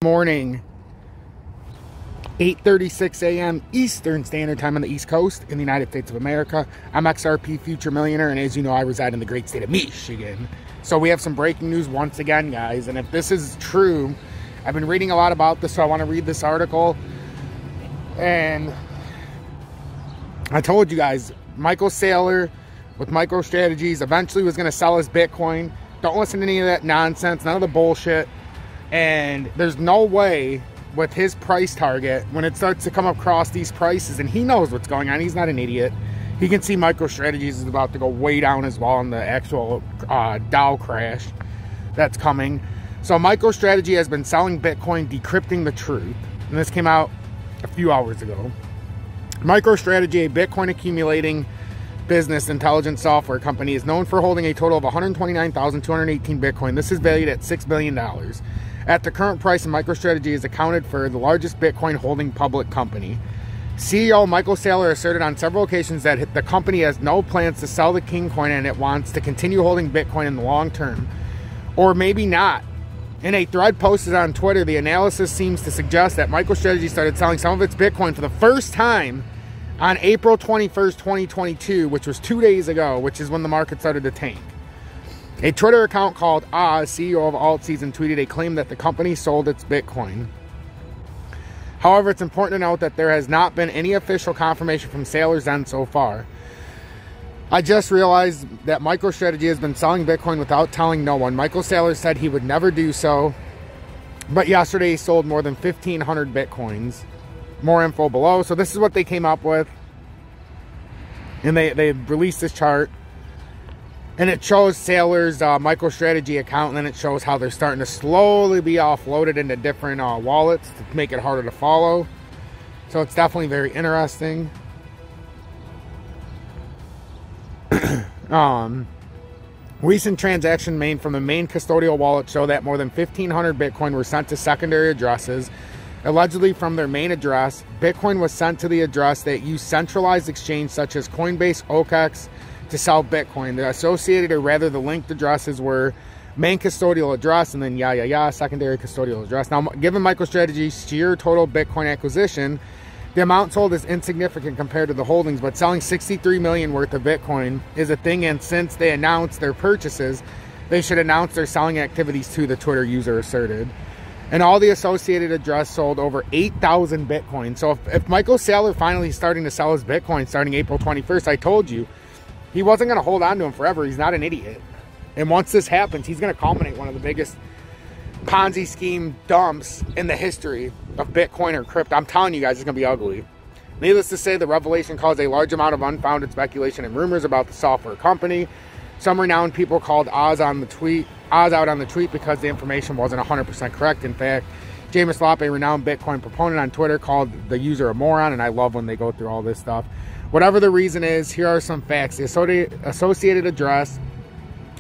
Morning, 8:36 a.m. Eastern Standard Time on the East Coast in the United States of America. I'm XRP Future Millionaire, and as you know, I reside in the great state of Michigan. So we have some breaking news once again, guys, and if this is true, I've been reading a lot about this, so I want to read this article. And I told you guys, Michael Saylor with MicroStrategies eventually was going to sell his Bitcoin. Don't listen to any of that nonsense, none of the bullshit. And there's no way with his price target, when it starts to come across these prices, and he knows what's going on, he's not an idiot. He can see MicroStrategies is about to go way down as well in the actual Dow crash that's coming. So MicroStrategy has been selling Bitcoin, decrypting the truth. And this came out a few hours ago. MicroStrategy, a Bitcoin accumulating business intelligence software company, is known for holding a total of 129,218 Bitcoin. This is valued at $6 billion. At the current price, MicroStrategy is accounted for the largest Bitcoin holding public company. CEO Michael Saylor asserted on several occasions that the company has no plans to sell the King coin and it wants to continue holding Bitcoin in the long term. Or maybe not. In a thread posted on Twitter, the analysis seems to suggest that MicroStrategy started selling some of its Bitcoin for the first time on April 21st, 2022, which was 2 days ago, which is when the market started to tank. A Twitter account called Oz, CEO of Altseason, tweeted a claim that the company sold its Bitcoin. However, it's important to note that there has not been any official confirmation from Saylor's end so far. I just realized that MicroStrategy has been selling Bitcoin without telling no one. Michael Saylor said he would never do so, but yesterday he sold more than 1,500 Bitcoins. More info below. So this is what they came up with, and they released this chart, and it shows Saylor's MicroStrategy account, and then it shows how they're starting to slowly be offloaded into different wallets to make it harder to follow. So it's definitely very interesting. Recent transaction made from the main custodial wallet show that more than 1,500 Bitcoin were sent to secondary addresses. Allegedly from their main address, Bitcoin was sent to the address that used centralized exchange such as Coinbase, OKEx to sell Bitcoin. The associated, or rather the linked addresses, were main custodial address and then secondary custodial address. Now, given MicroStrategy's sheer total Bitcoin acquisition, the amount sold is insignificant compared to the holdings, but selling 63 million worth of Bitcoin is a thing, and since they announced their purchases, they should announce their selling activities too, the Twitter user asserted. And all the associated address sold over 8,000 Bitcoin. So if Michael Saylor finally starting to sell his Bitcoin starting April 21st, I told you, he wasn't going to hold on to him forever. He's not an idiot. And once this happens, he's going to culminate one of the biggest Ponzi scheme dumps in the history of Bitcoin or crypto. I'm telling you guys, it's going to be ugly. Needless to say, the revelation caused a large amount of unfounded speculation and rumors about the software company. Some renowned people called Oz out on the tweet because the information wasn't 100% correct. In fact, James Lopp, a renowned Bitcoin proponent on Twitter, called the user a moron, and I love when they go through all this stuff. Whatever the reason is, here are some facts. The associated address,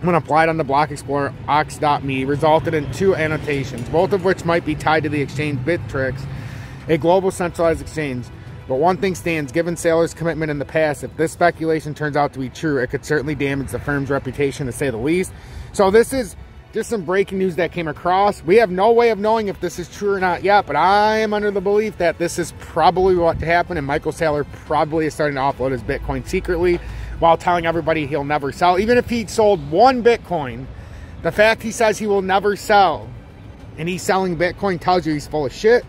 when applied on the block explorer ox.me, resulted in 2 annotations, both of which might be tied to the exchange Bittrex, a global centralized exchange. But one thing stands, given Saylor's commitment in the past, if this speculation turns out to be true, it could certainly damage the firm's reputation, to say the least. So this is just some breaking news that came across. We have no way of knowing if this is true or not yet, but I am under the belief that this is probably what happened, and Michael Saylor probably is starting to offload his Bitcoin secretly while telling everybody he'll never sell. Even if he sold 1 Bitcoin, the fact he says he will never sell and he's selling Bitcoin tells you he's full of shit.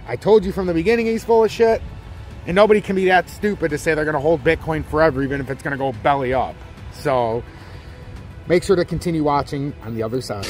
I told you from the beginning he's full of shit. And nobody can be that stupid to say they're going to hold Bitcoin forever, even if it's going to go belly up. So make sure to continue watching on the other side.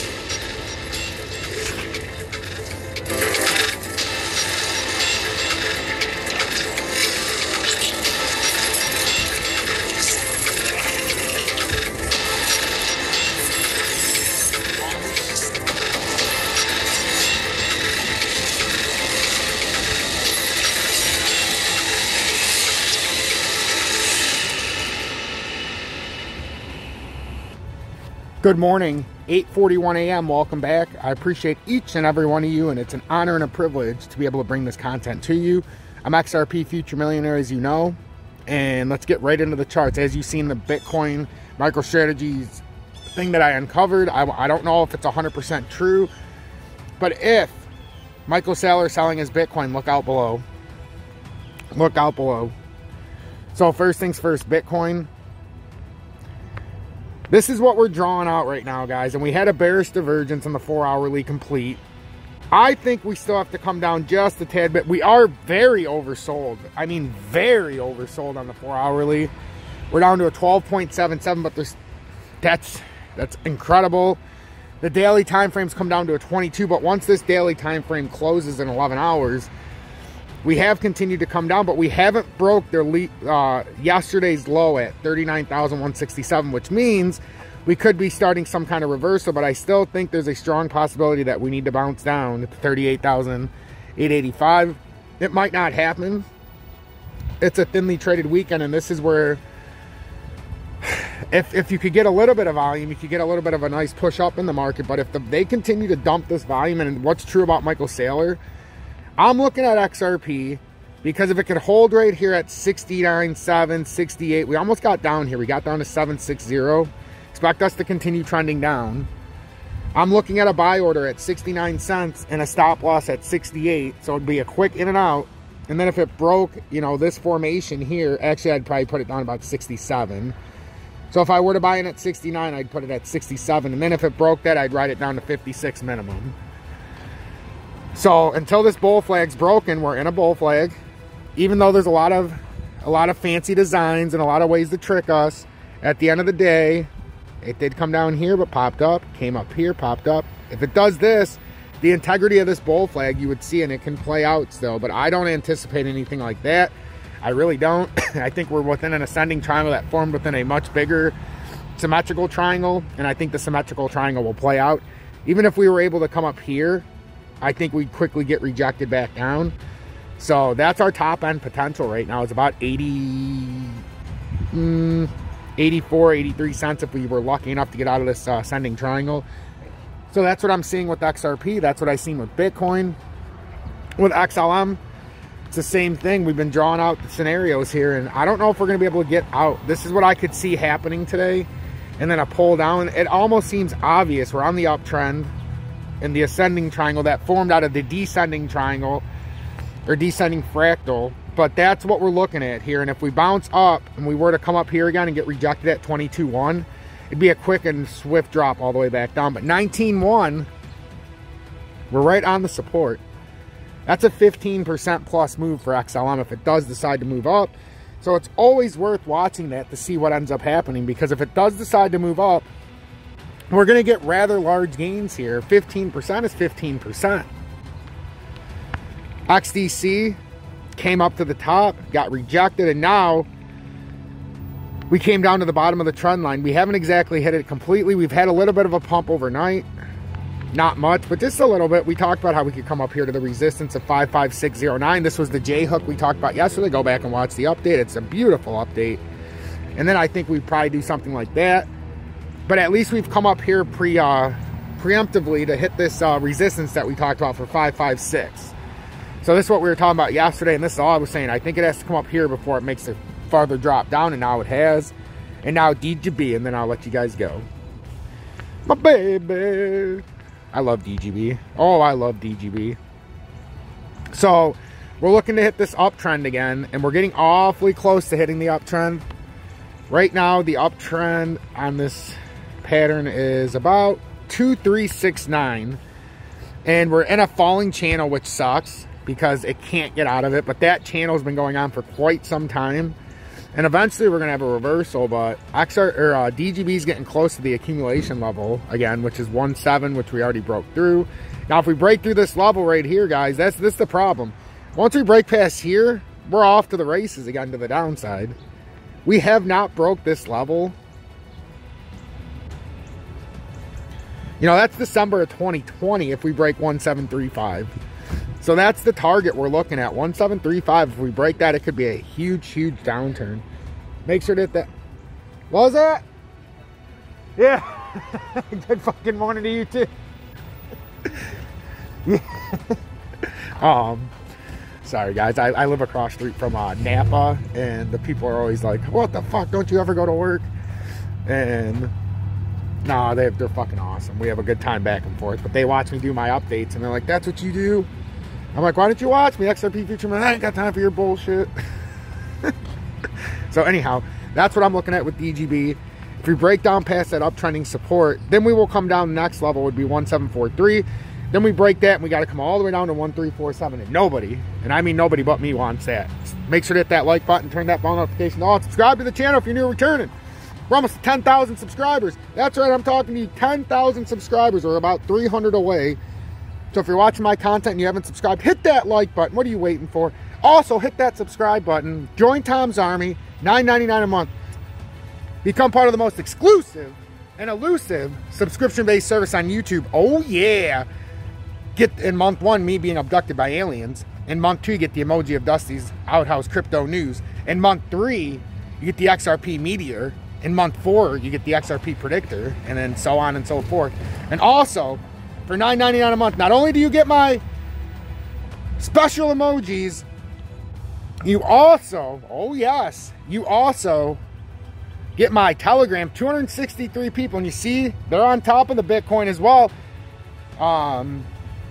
Good morning, 8:41 a.m. Welcome back. I appreciate each and every one of you, and it's an honor and a privilege to be able to bring this content to you. I'm XRP Future Millionaire, as you know, and let's get right into the charts. As you've seen, the Bitcoin MicroStrategies thing that I uncovered, I don't know if it's 100% true, but if Michael Saylor selling his Bitcoin. Look out below. Look out below. So first things first, Bitcoin. This is what we're drawing out right now, guys. And we had a bearish divergence in the 4-hourly complete. I think we still have to come down just a tad bit. We are very oversold. I mean, very oversold on the 4-hourly. We're down to a 12.77, but that's incredible. The daily time frames come down to a 22, but once this daily time frame closes in 11 hours, we have continued to come down, but we haven't broke their yesterday's low at 39,167, which means we could be starting some kind of reversal, but I still think there's a strong possibility that we need to bounce down to 38,885. It might not happen. It's a thinly traded weekend, and this is where if you could get a little bit of volume, you could get a little bit of a nice push up in the market. But if they continue to dump this volume, and what's true about Michael Saylor, I'm looking at XRP, because if it could hold right here at 69.7, 68, we almost got down here. We got down to 760. Expect us to continue trending down. I'm looking at a buy order at 69 cents and a stop loss at 68. So it'd be a quick in and out. And then if it broke, you know, this formation here, actually I'd probably put it down about 67. So if I were to buy in at 69, I'd put it at 67. And then if it broke that, I'd write it down to 56 minimum. So until this bull flag's broken, we're in a bull flag. Even though there's a lot of fancy designs and a lot of ways to trick us, at the end of the day, it did come down here, but popped up, came up here, popped up. If it does this, the integrity of this bull flag, you would see, and it can play out still, but I don't anticipate anything like that. I really don't. I think we're within an ascending triangle that formed within a much bigger symmetrical triangle, and I think the symmetrical triangle will play out. Even if we were able to come up here, I think we'd quickly get rejected back down. So that's our top end potential right now. It's about 84, 83 cents if we were lucky enough to get out of this ascending triangle. So that's what I'm seeing with XRP. That's what I've seen with Bitcoin. With XLM, it's the same thing. We've been drawing out the scenarios here, and I don't know if we're going to be able to get out. This is what I could see happening today. And then a pull down. It almost seems obvious. We're on the uptrend in the ascending triangle that formed out of the descending triangle or descending fractal. But that's what we're looking at here. And if we bounce up and we were to come up here again and get rejected at 22.1, it'd be a quick and swift drop all the way back down. But 19.1, we're right on the support. That's a 15% plus move for XLM if it does decide to move up. So it's always worth watching that to see what ends up happening, because if it does decide to move up, we're going to get rather large gains here. 15% is 15%. XDC came up to the top, got rejected, and now we came down to the bottom of the trend line. We haven't exactly hit it completely. We've had a little bit of a pump overnight. Not much, but just a little bit. We talked about how we could come up here to the resistance of 55609. This was the J hook we talked about yesterday. Go back and watch the update. It's a beautiful update. And then I think we'd probably do something like that. But at least we've come up here preemptively to hit this resistance that we talked about for 556. So this is what we were talking about yesterday, and this is all I was saying. I think it has to come up here before it makes a farther drop down, and now it has. And now DGB, and then I'll let you guys go. My baby. I love DGB. Oh, I love DGB. So we're looking to hit this uptrend again, and we're getting awfully close to hitting the uptrend. Right now, the uptrend on this pattern is about 2369, and we're in a falling channel, which sucks because it can't get out of it. But that channel has been going on for quite some time, and eventually we're gonna have a reversal. But DGB is getting close to the accumulation level again, which is 1.7, which we already broke through. Now, if we break through this level right here, guys, this is the problem. Once we break past here, we're off to the races again, to the downside. We have not broke this level. You know, that's December of 2020 if we break 1735. So that's the target we're looking at, 1735. If we break that, it could be a huge, huge downturn. Make sure that what was that? Yeah. Good fucking morning to you too. Sorry guys, I live across the street from Napa, and the people are always like, what the fuck, don't you ever go to work? And nah, they're fucking awesome. We have a good time back and forth, but they watch me do my updates and they're like, that's what you do? I'm like, why don't you watch me? XRP Future Man, I ain't got time for your bullshit. So anyhow, that's what I'm looking at with DGB. If we break down past that uptrending support, then we will come down. The next level would be 1743. Then we break that and we got to come all the way down to 1347. And nobody, and I mean nobody but me, wants that. Make sure to hit that like button, turn that bell notification on, subscribe to the channel if you're new or returning. We're almost 10,000 subscribers. That's right, I'm talking to you. 10,000 subscribers. We're about 300 away. So if you're watching my content and you haven't subscribed, hit that like button. What are you waiting for? Also, hit that subscribe button. Join Tom's Army, $9.99 a month. Become part of the most exclusive and elusive subscription-based service on YouTube. Oh, yeah. Get in month 1, me being abducted by aliens. In month 2, you get the emoji of Dusty's Outhouse Crypto News. In month 3, you get the XRP Meteor. In month 4, you get the XRP Predictor. And then so on and so forth. And also, for $9.99 a month, not only do you get my special emojis, you also, oh yes, you also get my Telegram. 263 people, and you see they're on top of the Bitcoin as well.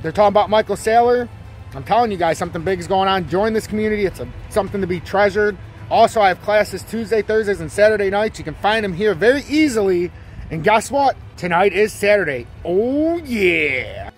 They're talking about MICHaeL Saylor. I'm telling you guys, something big is going on. Join this community. It's something to be treasured. Also, I have classes Tuesday, Thursdays, and Saturday nights. You can find them here very easily. And guess what? Tonight is Saturday. Oh, yeah.